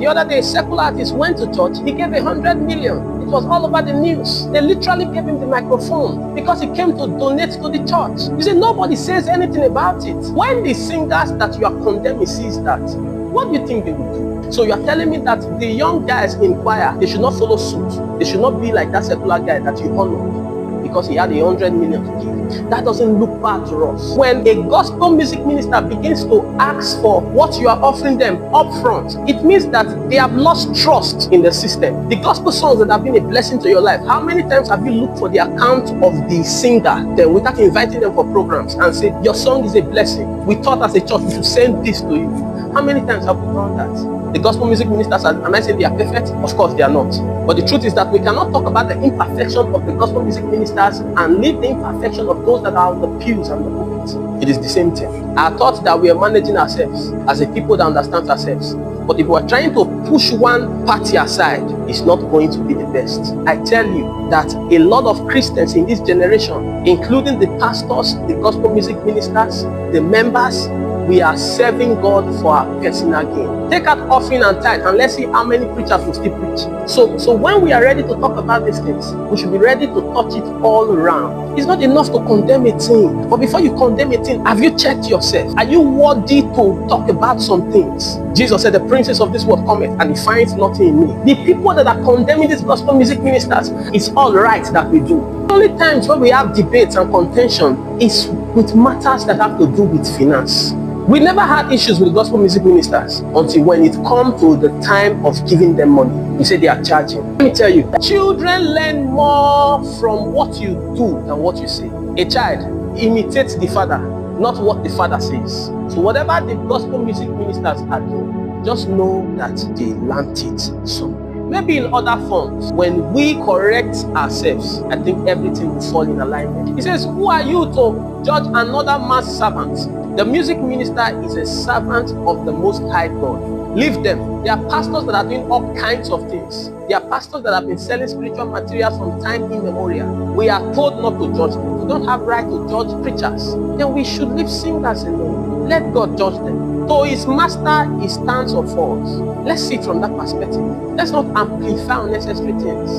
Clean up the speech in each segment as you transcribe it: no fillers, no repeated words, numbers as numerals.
The other day, a secular artist went to church, he gave 100 million. It was all over the news. They literally gave him the microphone because he came to donate to the church. You see, nobody says anything about it. When the singers that you are condemning sees that, what do you think they will do? So you are telling me that the young guys in choir, they should not follow suit. They should not be like that secular guy that you honor because he had 100 million to give. That doesn't look bad to us. When a gospel music minister begins to ask for what you are offering them up front, it means that they have lost trust in the system. The gospel songs that have been a blessing to your life, how many times have you looked for the account of the singer then without inviting them for programs and say, your song is a blessing. We thought as a church we should send this to you. How many times have we done that? The gospel music ministers, am I saying they are perfect? Of course they are not. But the truth is that we cannot talk about the imperfection of the gospel music ministers and leave the imperfection of those that are on the pews and the pulpits. It is the same thing. I thought that we are managing ourselves as a people that understands ourselves. But if we are trying to push one party aside, it's not going to be the best. I tell you that a lot of Christians in this generation, including the pastors, the gospel music ministers, the members, we are serving God for our personal gain. Take out offering and tithe and let's see how many preachers will still preach. So when we are ready to talk about these things, we should be ready to touch it all around. It's not enough to condemn a thing. But before you condemn a thing, have you checked yourself? Are you worthy to talk about some things? Jesus said, the princes of this world cometh and he finds nothing in me. The people that are condemning these gospel music ministers, it's all right that we do. The only times when we have debates and contention is with matters that have to do with finance. We never had issues with gospel music ministers until when it comes to the time of giving them money. You say they are charging. Let me tell you, children learn more from what you do than what you say. A child imitates the father, not what the father says. So whatever the gospel music ministers are doing, just know that they learned it somewhere. Maybe in other forms, when we correct ourselves, I think everything will fall in alignment. He says, who are you to judge another man's servant? The music minister is a servant of the Most High God. Leave them. There are pastors that are doing all kinds of things. There are pastors that have been selling spiritual materials from time immemorial. We are told not to judge them. We don't have right to judge preachers. Then we should leave singers alone. Let God judge them. So his master, he stands or falls. Let's see it from that perspective. Let's not amplify unnecessary things.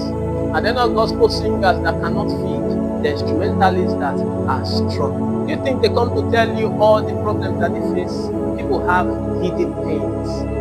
And then not gospel singers that cannot feed, the instrumentalists that are strong. Do you think they come to tell you all the problems that they face? People have hidden pains.